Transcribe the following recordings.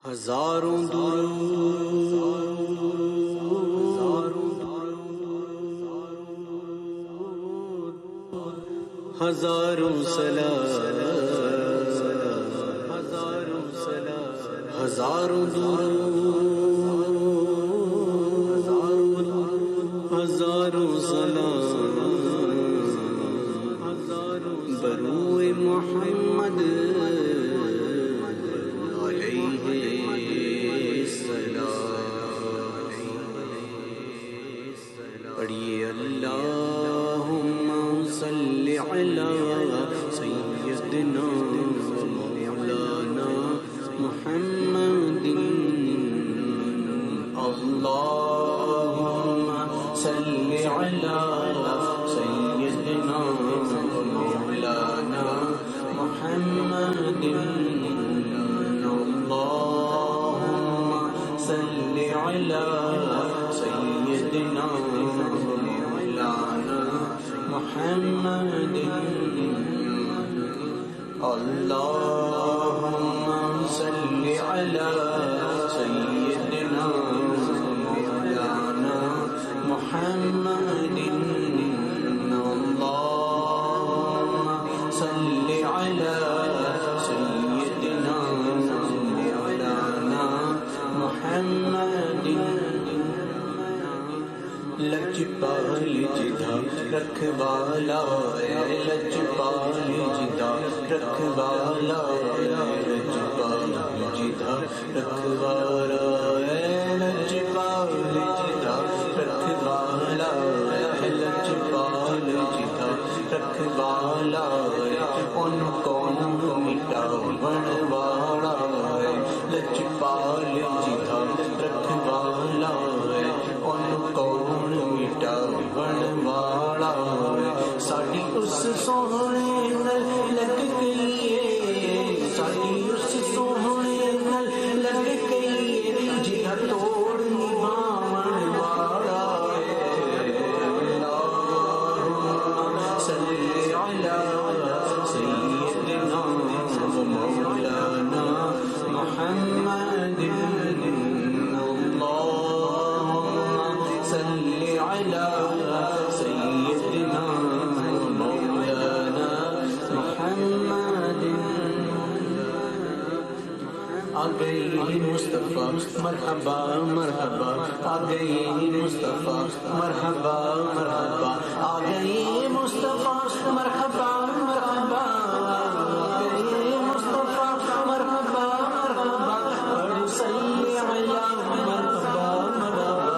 ہزاروں ہزاروں سلام، ہزاروں ہزاروں سلام بروئے محمد علیہ السلام۔ پڑھیے اللہم صلی علی سیدنا مولانا محمد، اللہم صلی علی سیدنا مولانا محمد، اللہم صلی علی سیدنا مولانا محمد، اللہم صلی علی سیدنا مولانا محمد، اللہم صلی علی سیدنا مولانا محمد۔ لجپال جدھا رکھوالا لجپال جدھا رکھوالا لجپال جدھا رکھوالا لجپال جدھا رکھوالا لجپال جدھا رکھوالا ان کون مٹاون والا لجپال جدھا رکھوالا ان کون مٹاون والا ساڈی اس سوہنے نال لگ گئی ساڈی اس سوہنے نال لگ گئی جہاں توڑ نبھاون والا اللہم صلی علی سیدنا مولانا محمد، صلی علی سیدنا مولانا محمد۔ آ گئی مصطفیٰ مرحبا مرحبا، آ گئی مصطفیٰ مرحبا مرحبا، آ گئی مصطفیٰ مرحبا مرحبا، آ گئی مصطفیٰ مرحبا مرحبا، اور صلی علی مرحبا مرحبا،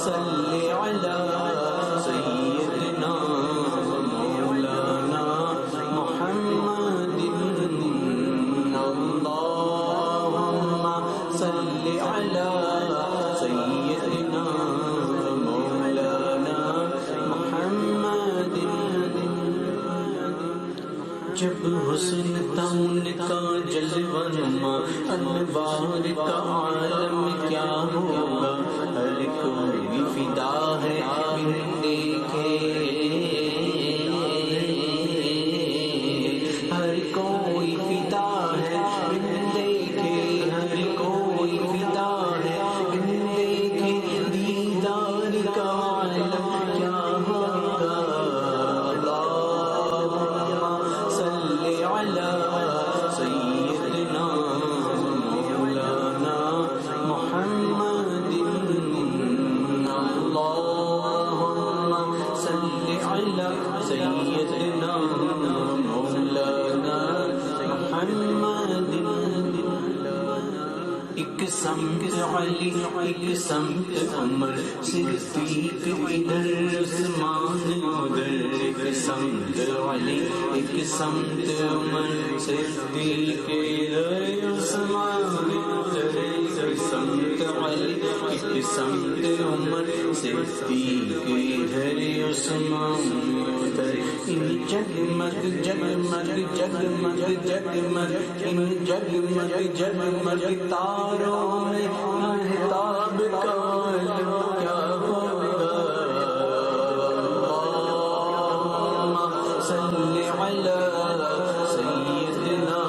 صلی علی سیدنا مولانا محمد، اللہم صلی علی سیدنا مولانا محمد۔ جب حسن تھا ان کا جلوہ نما انوار کا عالم کیا ہوگا، ہر کوئی فدا ہے بن دیکھے، ہر کوئی فدا ہے بن دیکھے، ہر کوئی فدا ہے بن دیکھے، دیدار کا عالم کیا ہوگا، صلی علی سیدنا مولانا محمد، اللہم صلی علی سیدنا مولانا محمد۔ ایک سمت علی ایک سمت عمر صدیق ادھر عثمان ادھر، ایک سمت علی ایک سمت عمر صدیق ادھر عثمان ادھر، ایک سمت علی ایک سمت عمر صدیق ادھر عثمان ادھر، ان جگمگ جگمگ جگمگ جگمگ ان جگمگ جگمگ تاروں میں مہتاب کا عالم کیا ہوگا، اللہم صلی علی سیدنا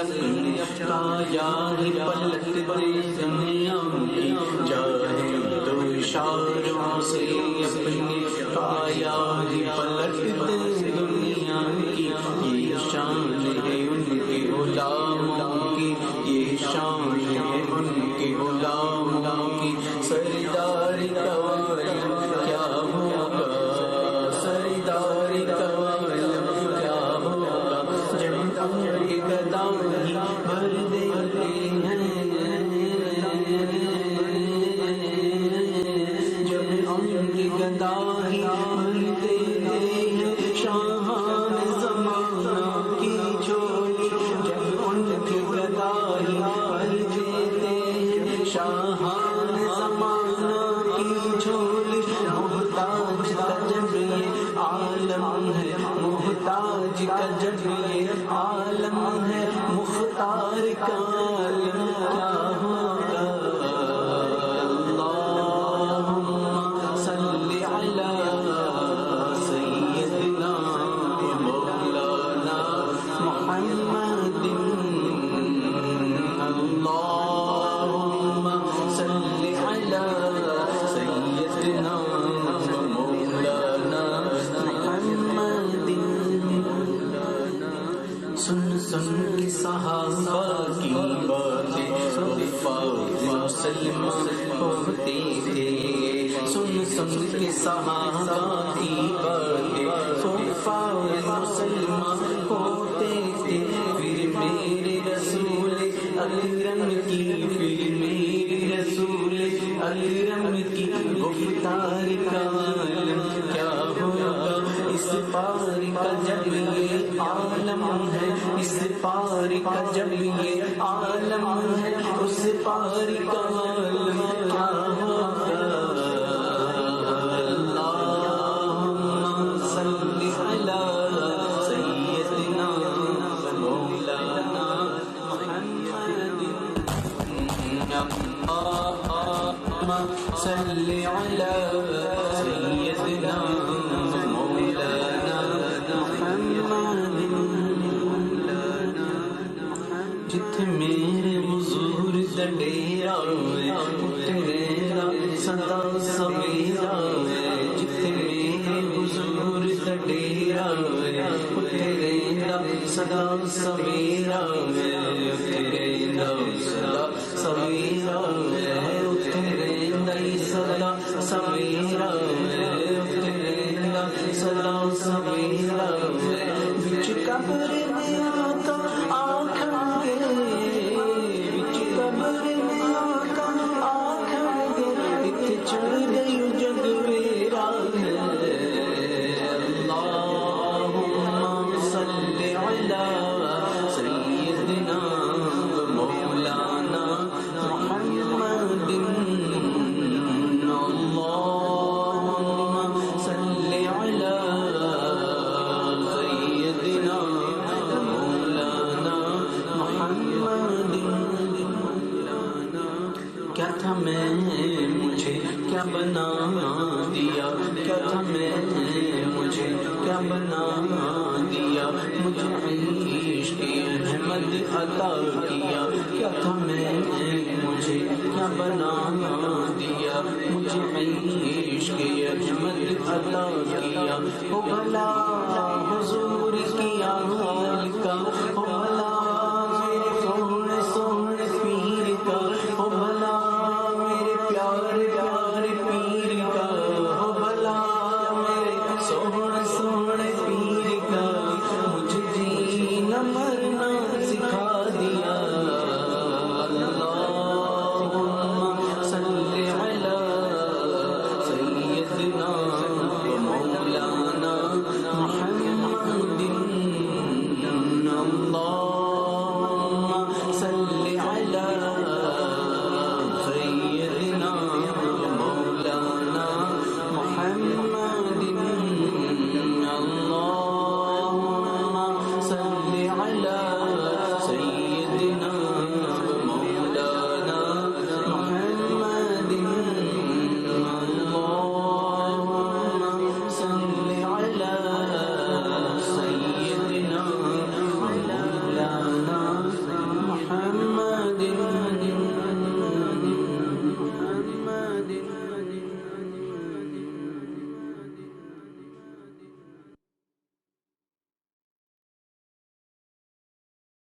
اپنی کایا ہی پلٹتے دنیا کی، چاہے تو اشاروں سے اپنی کایا ہی پلٹتے دنیا کی، یہ شان ہے ان کے غلاموں کی، یہ شان ہے ان کے غلاموں کی، سردار کا عالم کیا ہوگا، سردار کا عالم کیا ہوگا، جب ان کے قدم ہی بھر دیتے ہیں، جب ان کی گدا ہی بھر دیتے ہیں، شاہان زمانہ کی جھولی، جب ان کی گدا ہی بھر دیتے ہیں، شاہان زمانہ کی جھولی، محتاج کا جب یہ عالم ہے، محتاج کا جب یہ عالم ہے، مختار کا عالم کیا ہوگا، اللہم صلی علی سیدنا مولانا محمد، اللہم صلی علی سیدنا مولانا محمد۔ سن سن کے صحابہ کی باتیں مسلمان ہوتے تھے، سن سن کے صحابہ کی باتیں مسلمان ہوتے تھے، پھر میرے رسول اکرم کی، پھر میرے رسول اکرم کی گفتار کا عالم کیا ہوگا، اس پار کا جب یہ عالم ہے، اس پار کا جب یہ عالم ہے، اس پار کا عالم کیا ہوگا، اللہم صلی علی سیدنا مولانا محمد، اللہم صلی علی سیدنا مولانا محمد۔ جتھے میرے حضور دا ڈیرا ہے، اترے سدا سویرا ہے، جتھے میرے حضور دا ڈیرا ہے، اترے سدا سویرا ہے، اترے سدا سویرا ہے، اترے سدا سویرا ہے، اترے سدا سویرا ہے، بچ قبر میں آقا آکھن گے، بچ قبر میں آقا آکھن گے، اتھے چڑھ گئی جگ ویرا ہے، اللہم صلی علی سیدنا مولانا محمد، اللہم صلی علی سیدنا مولانا محمد۔ کیا تھا میں مجھے کیا بنا دیا، کیا تھا میں مجھے کیا بنا دیا، مجھے عشق احمد عطا کیا، کیا تھا میں مجھے کیا بنا دیا، مجھے عشق احمد عطا کیا، او بھلا حضور کی آل کا، او